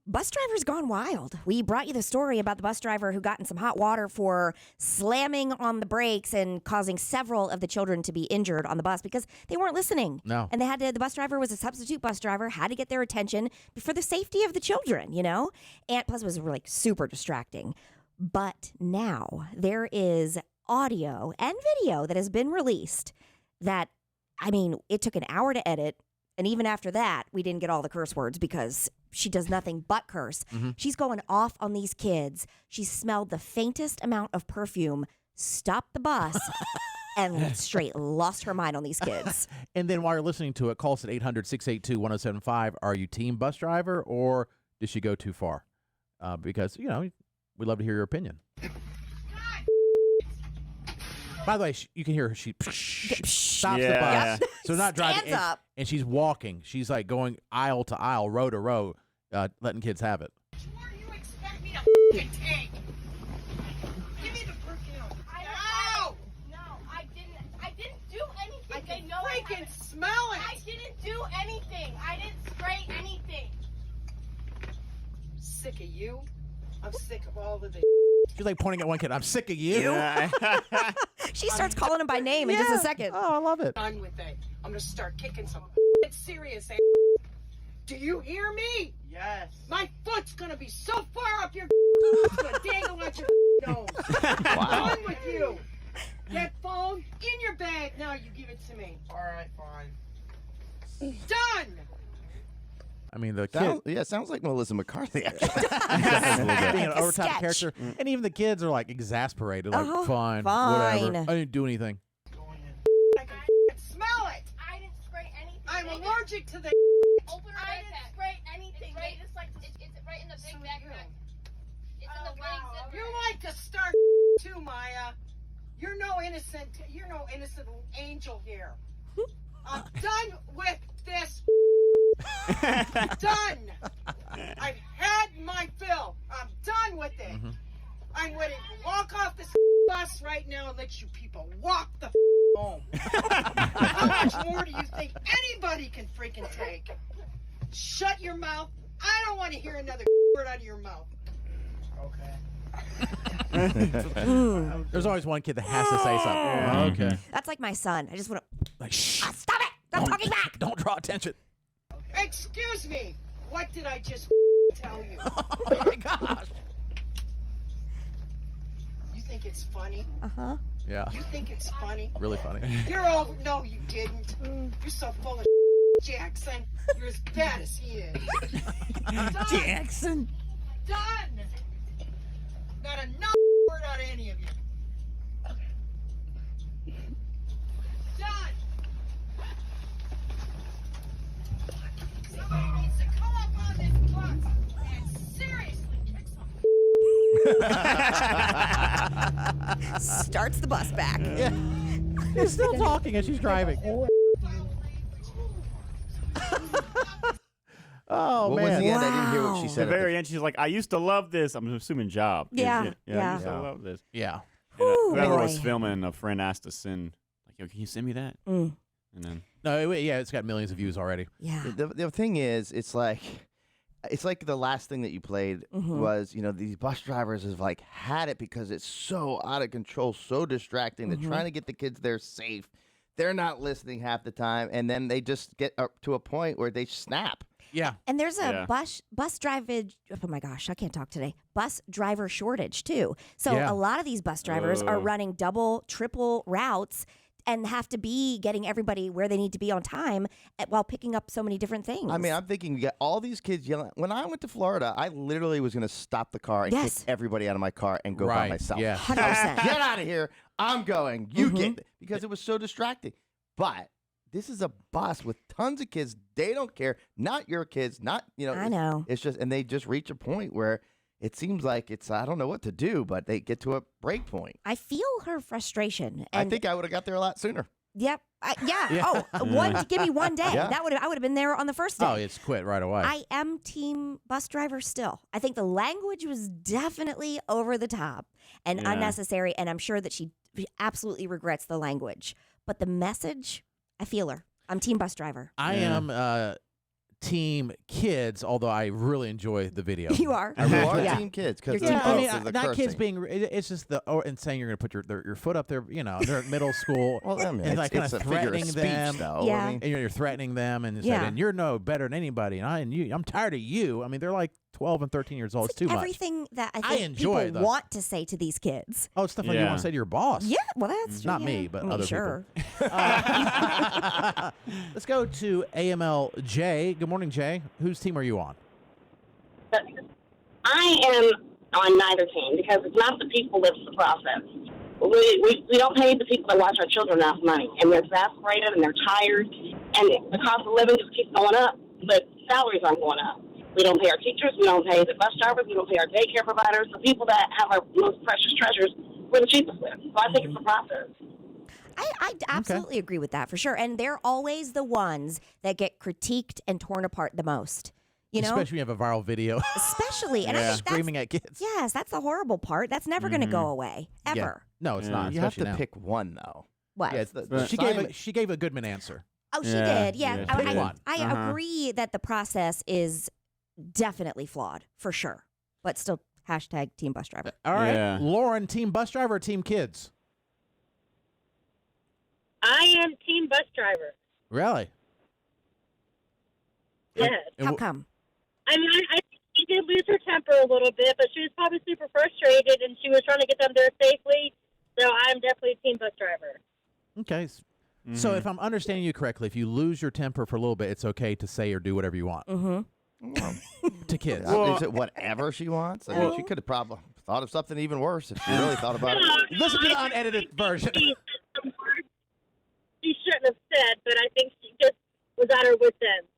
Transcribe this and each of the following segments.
Bus drivers gone wild. We brought you the story about the bus driver who got in some hot water for slamming on the brakes and causing several of the children to be injured on the bus because they weren't listening. No. And the bus driver was a substitute bus driver, had to get their attention for the safety of the children, you know? And plus it was really super distracting. But now there is audio and video that has been released that, I mean, it took an hour to edit. And even after that, we didn't get all the curse words because she does nothing but curse. Mm-hmm. She's going off on these kids. She smelled the faintest amount of perfume, stopped the bus, and straight lost her mind on these kids. And then while you're listening to it, call us at 800-682-1075. Are you team bus driver or did she go too far? Because, you know, we'd love to hear your opinion. By the way, you can hear her. She stops the bus. So not driving. Stands up. And she's walking. She's like going aisle to aisle, row to row, letting kids have it. What do you expect me to f***ing take? Give me the perfume. No, I didn't. I didn't do anything. I They can know I freaking haven't. smell it. I didn't do anything. I didn't spray anything. Sick of you. I'm sick of all of this. She's like pointing at one kid. I'm sick of you. Yeah. She starts calling him by name in just a second. Oh, I love it. Done with it. I'm gonna start kicking some serious ass. Do you hear me? Yes. My foot's gonna be so far up your it's gonna dangle out your nose. Wow. Done with you. That phone in your bag. Now you give it to me. All right, fine. Done. I mean, the kid Sounds like Melissa McCarthy. Actually. being an A overtime sketch. character. And even the kids are like exasperated. Like, Fine. whatever. I didn't do anything. I can smell it. I didn't spray anything. I'm They allergic to the. Open her I backpack. didn't spray anything. It's right- They just like to. It's right in the big So backpack. you. It's in the winning zipper. You like to start too, Maya. You're no innocent angel here. I'm done with this. Done. I've had my fill. I'm done with it. I'm ready to walk off this bus right now and let you people walk the home. How much more do you think anybody can freaking take? Shut your mouth. I don't want to hear another word out of your mouth. Okay. There's always one kid that has to say something. Yeah. Okay. That's like my son. I just want to Like, shh. stop it. Stop talking back. Don't draw attention. Excuse me. What did I just tell you? Oh, my gosh. You think it's funny? Uh-huh. Yeah. You think it's funny? Really funny. You're all no, you didn't. You're so full of Jackson. You're as bad as he is. Done. Jackson. Done. Not enough word out of any of you. Done. Somebody needs to come up on this bus and seriously kick some. Starts the bus back. Yeah. He's still talking as she's driving. Oh, What man. was the end? I didn't hear what she Wow. said. At the very end, she's like, "I used to love this." I'm assuming job. Yeah, I yeah. used to love this. Yeah. And, Whew, whoever was boy. filming, a friend asked to send, like, "Yo, can you send me that?" Mm. And then No, yeah, it's got millions of views already. Yeah. The thing is, it's like the last thing that you played was, you know, these bus drivers have like had it because it's so out of control, so distracting. They're trying to get the kids there safe. They're not listening half the time, and then they just get up to a point where they snap. Yeah. And there's a Yeah. bus drivage. Oh my gosh, I can't talk today. Bus driver shortage too. So Yeah. a lot of these bus drivers are Oh. running double, triple routes and have to be getting everybody where they need to be on time while picking up so many different things. I mean, I'm thinking you got all these kids yelling. When I went to Florida, I literally was going to stop the car and Yes. kick everybody out of my car and go by Right. myself. Yeah. 100%. Get out of here. I'm going. You get it. Because it was so distracting. But this is a bus with tons of kids. They don't care. Not your kids. Not, you know. I know. It's just, and they just reach a point where it seems like I don't know what to do, but they get to a break point. I feel her frustration. I And think I would have got there a lot sooner. Yep. Yeah. Oh, give me one day. Yeah. I would have been there on the first day. Oh, it's quit right away. I am team bus driver still. I think the language was definitely over the top and Yeah. unnecessary, and I'm sure that she absolutely regrets the language. But the message, I feel her. I'm team bus driver. I Yeah. am team kids, although I really enjoy the video. You are. I really are Yeah. team kids because You're team I mean, the not kids cursing. being. It's just and saying you're going to put your foot up there. You know, they're at middle school. Well, I mean, and like kind it's of a figure of threatening speech, them. though. Yeah. I mean, And you're threatening them, and Yeah. saying, and you're no better than anybody, and I'm tired of you. I mean, they're like 12 and 13 years old. It's too much. Everything that I I think enjoy people the- want to say to these kids. Oh, it's stuff like you want Yeah. to say to your boss. Yeah, well, that's true. Not yeah. me, but I mean, other sure. people. Let's go to AML Jay. Good morning, Jay. Whose team are you on? I am on neither team because it's not the people, it's the process. We don't pay the people that watch our children enough money, and they're exasperated and they're tired, and the cost of living just keeps going up, but salaries aren't going up. We don't pay our teachers, we don't pay the bus drivers, we don't pay our daycare providers, the people that have our most precious treasures, we're the cheapest with. So I think it's a process. I absolutely agree with that for sure. And they're always the ones that get critiqued and torn apart the most. You know, Especially when you have a viral video especially, and I Yeah. think that's, screaming at kids. yes, that's the horrible part. That's never going to go away ever. No, it's Yeah. not. you have especially to now. pick one, though. What? Yeah, it's the She gave assignment- she gave a Goodman answer. Oh, she Yeah, did. Yeah, yeah, she did. I Uh-huh. agree that the process is definitely flawed for sure, but still hashtag team bus driver. All right, Yeah. Lauren, team bus driver or team kids? I am team bus driver. Really? Yes. And How wh- come? I mean, I think she did lose her temper a little bit, but she was probably super frustrated, and she was trying to get them there safely. So I'm definitely a team bus driver. Okay. So if I'm understanding you correctly, if you lose your temper for a little bit, it's okay to say or do whatever you want Mm-hmm. to kids. Is it whatever she wants? I mean, she could have probably thought of something even worse if she really thought about it. Listen to the unedited version. She said some words she shouldn't have said, but I think she just was at her wit's end.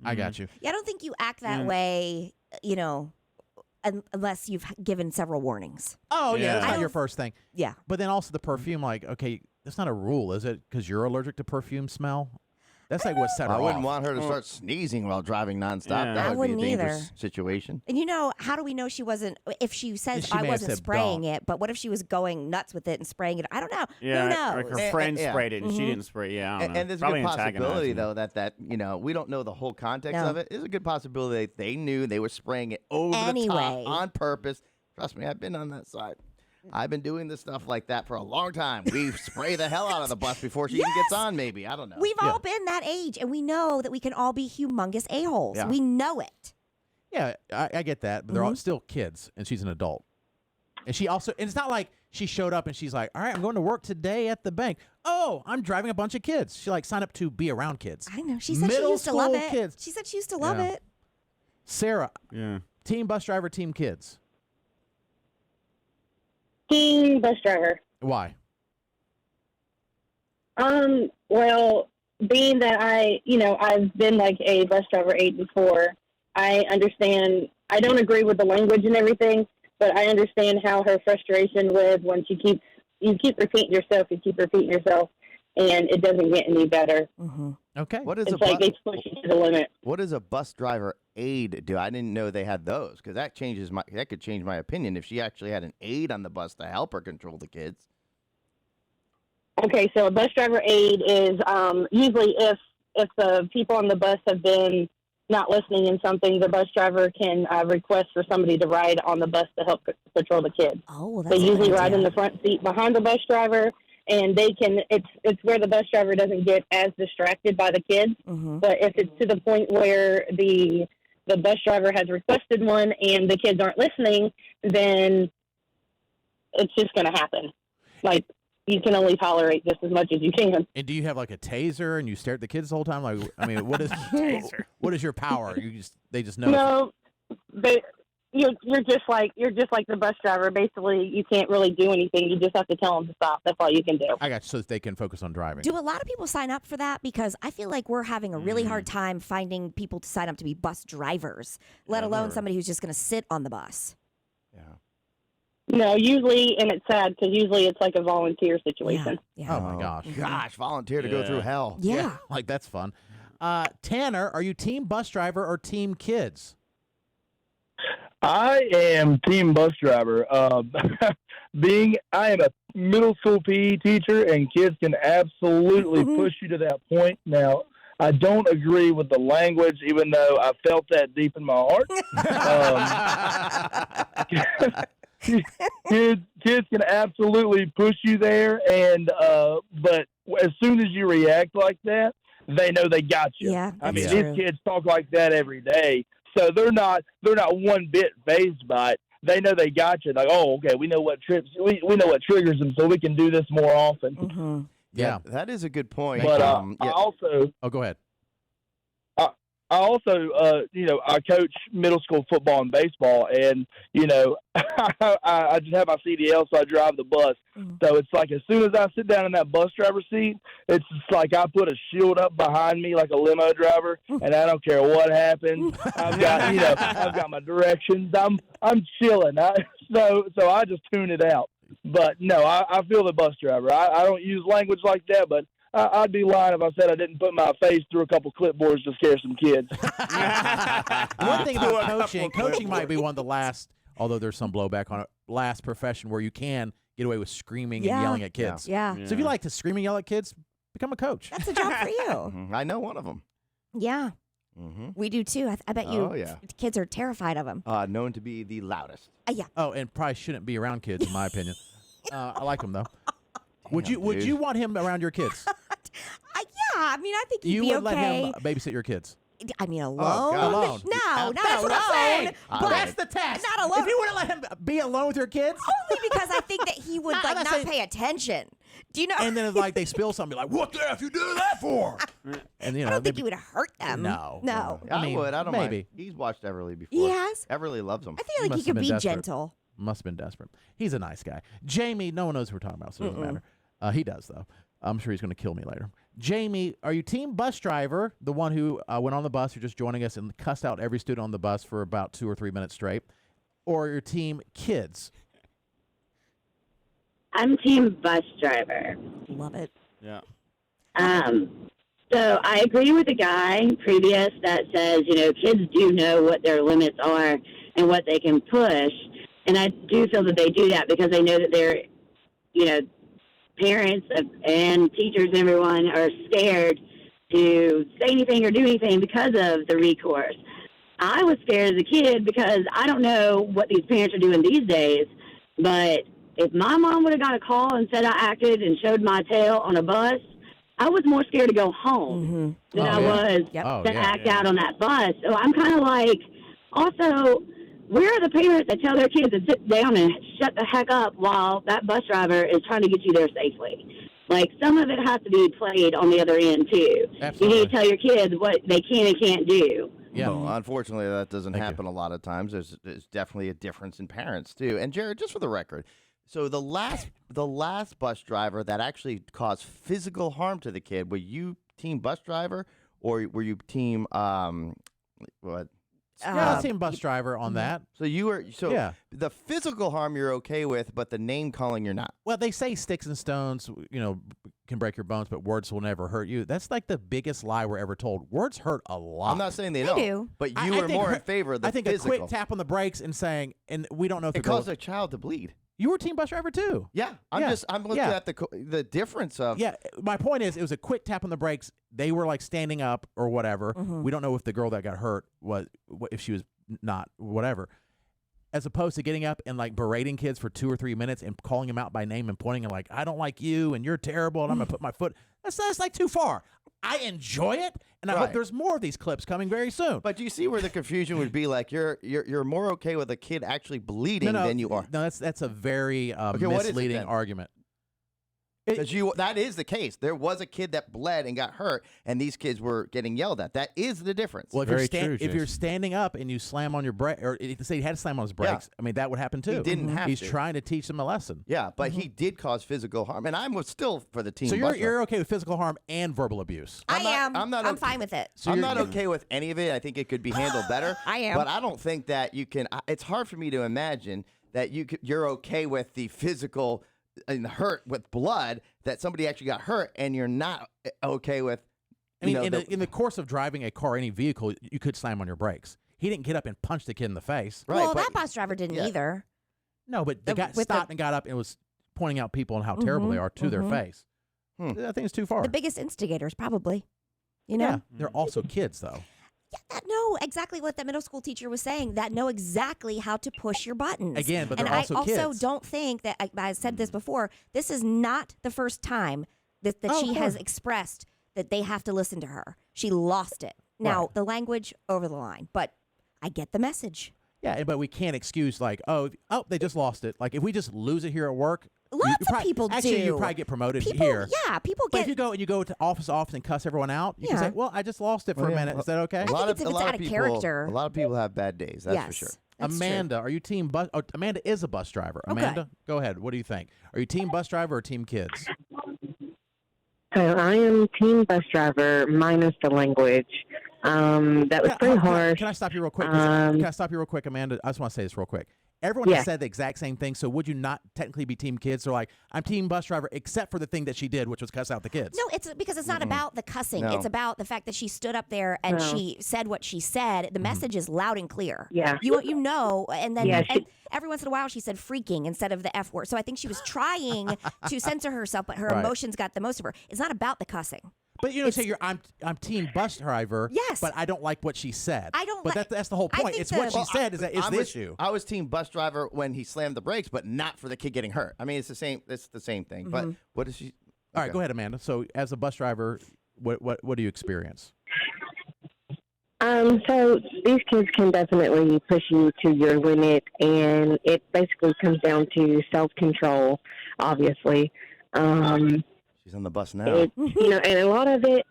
I got you. Yeah, I don't think you act that way, you know, unless you've given several warnings. Oh yeah, Yeah. that's I not your don't- first thing. Yeah. But then also the perfume, like, okay, that's not a rule, is it? Because you're allergic to perfume smell. That's like what set her I wouldn't off. want her to start sneezing while driving nonstop. Yeah. That I would wouldn't be a dangerous either. situation. And you know, how do we know she wasn't? If she says She I may have wasn't said spraying don't. it, but what if she was going nuts with it and spraying it? I don't know. Yeah, Who like knows? her friend yeah. sprayed it and she Mhm. didn't spray. Yeah, I don't know. And there's a Probably good possibility, antagonizing. though, that we don't know the whole context No. of it. There's a good possibility that they knew they were spraying it over the Anyway. top on purpose. Trust me, I've been on that side. I've been doing this stuff like that for a long time. We spray the hell out of the bus before she even gets on, maybe. I don't know. We've all been that age, and we know that we can all be humongous a-holes. Yeah. We know it. Yeah, I get that, but they're all still kids, and she's an adult. And she also, and it's not like she showed up and she's like, all right, I'm going to work today at the bank. Oh, I'm driving a bunch of kids. She like signed up to be around kids. I know. She said she Middle used to love school it. kids. She said she used to love Yeah. it. Sarah, Yeah. team bus driver, team kids. Team bus driver. Why? Well, being that I've been like a bus driver aide before, I understand. I don't agree with the language and everything, but I understand how her frustration with when you keep repeating yourself, and it doesn't get any better. Mm-hmm. Okay. What is It's a like bus? they push you to the limit. What does a bus driver aide do? I didn't know they had those because that could change my opinion if she actually had an aide on the bus to help her control the kids. Okay, so a bus driver aide is usually if the people on the bus have been not listening in something, the bus driver can request for somebody to ride on the bus to help control the kids. Oh, well, that's They a usually good ride in idea. the front seat behind the bus driver, and they can. It's where the bus driver doesn't get as distracted by the kids. Mm-hmm. But if it's to the point where the bus driver has requested one and the kids aren't listening, then it's just going to happen. Like, you can only tolerate just as much as you can. And do you have like a taser and you stare at the kids the whole time? Like, I mean, what is what is your power? They just know. No, but you're just like the bus driver. Basically, you can't really do anything. You just have to tell them to stop. That's all you can do. I got you, so that they can focus on driving. Do a lot of people sign up for that? Because I feel like we're having a really hard time finding people to sign up to be bus drivers, let alone somebody who's just going to sit on the bus. Yeah. No, usually, and it's sad because usually it's like a volunteer situation. Yeah. Oh my gosh. Gosh, volunteer to go through hell. Yeah. Like that's fun. Tanner, are you team bus driver or team kids? I am team bus driver. I am a middle school PE teacher, and kids can absolutely push you to that point. Now, I don't agree with the language, even though I felt that deep in my heart. Kids can absolutely push you there, but as soon as you react like that, they know they got you. Yeah, I mean, that's these true. kids talk like that every day, so they're not one bit fazed by it. They know they got you. Like, oh, okay, we know what we know what triggers them, so we can do this more often. Mm-hmm. Yeah. That is a good point. But yeah. I also, go ahead. I coach middle school football and baseball, and I just have my CDL, so I drive the bus. Mm-hmm. So it's like as soon as I sit down in that bus driver seat, it's just like I put a shield up behind me like a limo driver, and I don't care what happens. I've got my directions. I'm chilling. So I just tune it out. But no, I feel the bus driver. I don't use language like that, but I'd be lying if I said I didn't put my face through a couple clipboards to scare some kids. One thing about coaching might be one of the last, although there's some blowback on it, last profession where you can get away with screaming and yelling at kids. Yeah. So if you like to scream and yell at kids, become a coach. That's a job for you. I know one of them. Yeah. We do too. I bet you kids are terrified of him. Known to be the loudest. Yeah. Oh, and probably shouldn't be around kids, in my opinion. I like him though. Would you dude. want him around your kids? Yeah, I mean, I think he'd You be would okay. let him babysit your kids? I mean, alone? God. Alone. No, not That's alone. what I'm saying. But That's the test. Not alone. If you wouldn't let him be alone with your kids, Only because I think that he would I'm not not saying- pay attention. Do you know? and then if, like they spill something, be like, "What the f you do that for?" And I don't think he would hurt them. No. No. I mean, would. I don't maybe. mind. He's watched Everly before. He has? Everly loves him. I feel like he Must have could been be desperate. gentle. Must have been desperate. He's a nice guy. Jamie, no one knows who we're talking about, so it doesn't matter. He does, though. I'm sure he's going to kill me later. Jamie, are you team bus driver, the one who went on the bus, you're just joining us and cussed out every student on the bus for about 2 or 3 minutes straight, or your team kids? I'm team bus driver. Love it. Yeah. So I agree with the guy previous that says, kids do know what their limits are and what they can push. And I do feel that they do that because they know that their, parents and teachers and everyone are scared to say anything or do anything because of the recourse. I was scared as a kid because I don't know what these parents are doing these days, but if my mom would have got a call and said I acted and showed my tail on a bus, I was more scared to go home than I was to act out on that bus. So I'm kind of like, also, where are the parents that tell their kids to sit down and shut the heck up while that bus driver is trying to get you there safely? Like, some of it has to be played on the other end, too. Absolutely. You need to tell your kids what they can and can't do. Yeah. Well, unfortunately, that doesn't happen a lot of times. There's definitely a difference in parents, too. And, Jared, just for the record, so the last bus driver that actually caused physical harm to the kid, were you team bus driver or were you team what? Yeah, team bus driver on that. So you were the physical harm you're okay with, but the name calling you're not. Well, they say sticks and stones, can break your bones, but words will never hurt you. That's like the biggest lie we're ever told. Words hurt a lot. I'm not saying they They don't, do. but I you were think more in favor of the I think physical. a quick tap on the brakes and saying, and we don't know if It the girl- caused a child to bleed. You were a team bus driver too. Yeah, I'm looking at the difference of. Yeah, my point is, it was a quick tap on the brakes. They were like standing up or whatever. We don't know if the girl that got hurt if she was not whatever. As opposed to getting up and like berating kids for 2 or 3 minutes and calling them out by name and pointing and like, I don't like you and you're terrible and I'm gonna put my foot. That's like too far. I enjoy it, and I hope there's more of these clips coming very soon. But do you see where the confusion would be? Like you're more okay with a kid actually bleeding than you are. No, that's a very Okay, what is it misleading then? argument. Because that is the case. There was a kid that bled and got hurt, and these kids were getting yelled at. That is the difference. Well, if you're standing up and you slam on your brake, or say he had to slam on his brakes, I mean that would happen too. He didn't have He's to. trying to teach them a lesson. Yeah, but he did cause physical harm, and I'm still for the team. So bus you're okay with physical harm and verbal abuse? I'm fine with it. So I'm not okay with any of it. I think it could be handled better. I am. But I don't think that you can. It's hard for me to imagine that you're okay with the physical and hurt with blood, that somebody actually got hurt, and you're not okay with. I mean, in the course of driving a car, any vehicle, you could slam on your brakes. He didn't get up and punch the kid in the face. Right, Well, but- that bus driver didn't either. No, but the guy with stopped and got up and was pointing out people and how terrible they are to their face. I think it's too far. The biggest instigators, probably. You know? Yeah, they're also kids, though. Yeah, that know exactly what that middle school teacher was saying. That know exactly how to push your buttons. Again, but and they're also I also kids. don't think that I said this before. This is not the first time that she has expressed that they have to listen to her. She lost it. Now the language over the line, but I get the message. Yeah, but we can't excuse like, oh, they just lost it. Like if we just lose it here at work, Lots of people actually, do. you probably get promoted People, here. yeah, people But get. if you go and you go to office and cuss everyone out, you can Yeah. say, "Well, I just lost it for a minute." Is that okay? I think it's if it's out of character. A lot of people have bad days. That's for sure. That's Amanda, are you team bus? Oh, Amanda is a bus driver. Okay. Amanda, go ahead. What do you think? Are you team bus driver or team kids? So I am team bus driver minus the language. That was pretty harsh. Can I stop you real quick? Can I stop you real quick, Amanda? I just want to say this real quick. Everyone has said the exact same thing, so would you not technically be team kids? Or like, I'm team bus driver, except for the thing that she did, which was cuss out the kids. No, it's because it's not about the cussing. No. It's about the fact that she stood up there and she said what she said. The message is loud and clear. Yeah. You know, and then Yeah, and every once in a while she said freaking instead of the F word. So I think she was trying to censor herself, but her emotions got the most of her. It's not about the cussing. But you know, say I'm team bus driver. Yes. But I don't like what she said. I don't But like- that's the whole I point. think It's what she Well, said is the issue. I was team bus driver when he slammed the brakes, but not for the kid getting hurt. I mean, it's the same. It's the same thing. But what is she? All right, go ahead, Amanda. So as a bus driver, what do you experience? So these kids can definitely push you to your limit, and it basically comes down to self-control, obviously. She's on the bus now. And a lot of it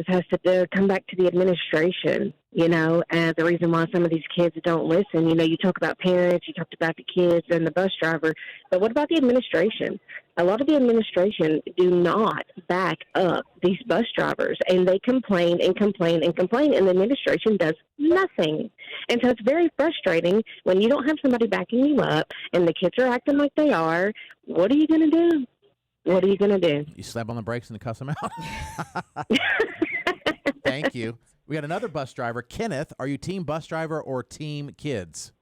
has to come back to the administration, and the reason why some of these kids don't listen. You talk about parents, you talked about the kids and the bus driver, but what about the administration? A lot of the administration do not back up these bus drivers, and they complain and complain and complain, and the administration does nothing. And so it's very frustrating when you don't have somebody backing you up, and the kids are acting like they are. What are you going to do? What are you going to do? You slap on the brakes and cuss them out. Thank you. We got another bus driver. Kenneth, are you team bus driver or team kids?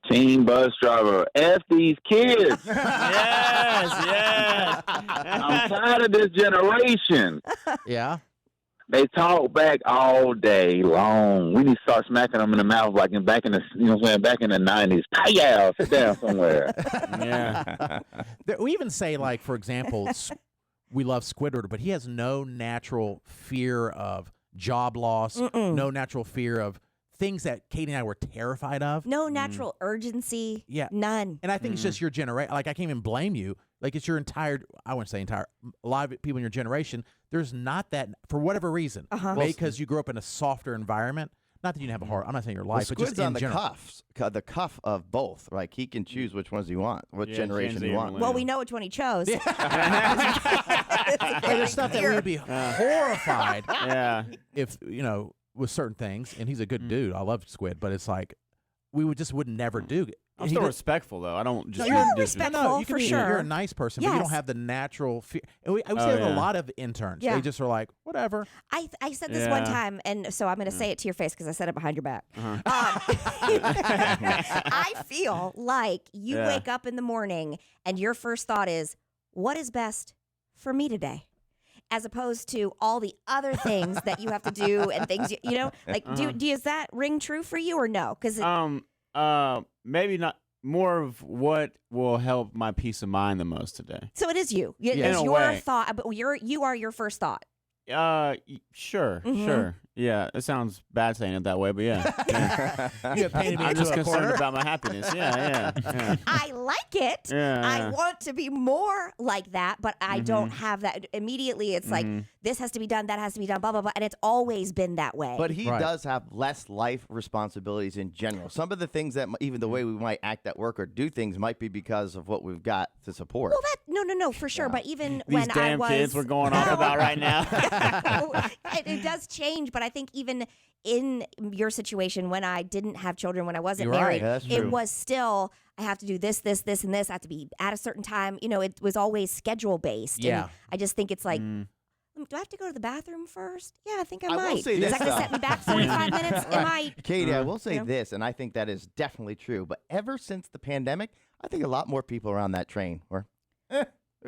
Team bus driver. F these kids. Yes. I'm tired of this generation. Yeah. They talk back all day long. We need to start smacking them in the mouth like back in the 90s. Yeah, sit down somewhere. Yeah. We even say, like, for example, we love Squidward, but he has no natural fear of job loss, no natural fear of things that Katie and I were terrified of. No natural urgency. Yeah. None. And I think it's just your generation. Like, I can't even blame you. Like, it's your a lot of people in your generation, there's not that, for whatever reason. Maybe because you grew up in a softer environment. Not that you didn't have a hard, I'm not saying your life, but just Squid's in on the general. the cuff of both. Like, he can choose which ones he wants, what generation he wants. Well, we know which one he chose. There's stuff that we would be horrified if, with certain things, and he's a good dude. I love Squid, but it's like, we would never do it. I'm still respectful, though. I don't just. You're respectful, for sure. You're a nice person, but you don't have the natural fear. And we say that a lot of interns. Yeah. They just are like, whatever. I said this one time, and so I'm going to say it to your face because I said it behind your back. I feel like you wake up in the morning and your first thought is, what is best for me today? As opposed to all the other things that you have to do and things, does that ring true for you or no? Because maybe not. More of what will help my peace of mind the most today. So it is you. In It's a your way. thought, but you are your first thought. Sure. Yeah, it sounds bad saying it that way, but yeah. You have painted me I'm into just a concerned corner. about my happiness. Yeah. I like it. Yeah. I want to be more like that, but I don't have that. Immediately, it's like, this has to be done, that has to be done, blah, blah, blah. And it's always been that way. But he does have less life responsibilities in general. Some of the things that, even the way we might act at work or do things, might be because of what we've got to support. Well, no, for sure. But even These when damn I was. kids we're going off about right now. It does change, but I think even in your situation, when I didn't have children, when I wasn't You're right. married, Yeah, that's it true. was still, I have to do this, this, this, and this. I have to be at a certain time. It was always schedule based. Yeah. And I just think it's like, do I have to go to the bathroom first? Yeah, I think I will might. say Is this, that going to though. set me back 45 minutes? Am I? Katie, I will say you know? this, and I think that is definitely true. But ever since the pandemic, I think a lot more people are on that train. Or,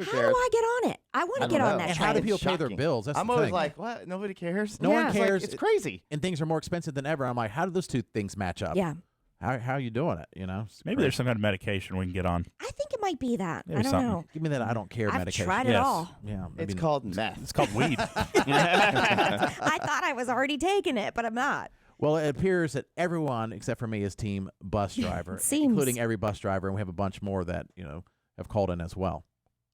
How do I get on it? I want to get on that And train. how do people pay their Shocking. bills? That's I'm the always thing. like, what? Nobody cares. No one It's like, cares. it's crazy. And things are more expensive than ever. I'm like, how do those two things match up? Yeah. How are you doing it? You know, it's Maybe crazy. there's some kind of medication we can get on. I think it might be that. Maybe I don't something. know. Give me that I don't care I've medication. tried it Yes. all. Yeah, It's maybe called meth. It's called weed. I thought I was already taking it, but I'm not. Well, it appears that everyone except for me is team bus driver, Seems. including every bus driver, and we have a bunch more that have called in as well.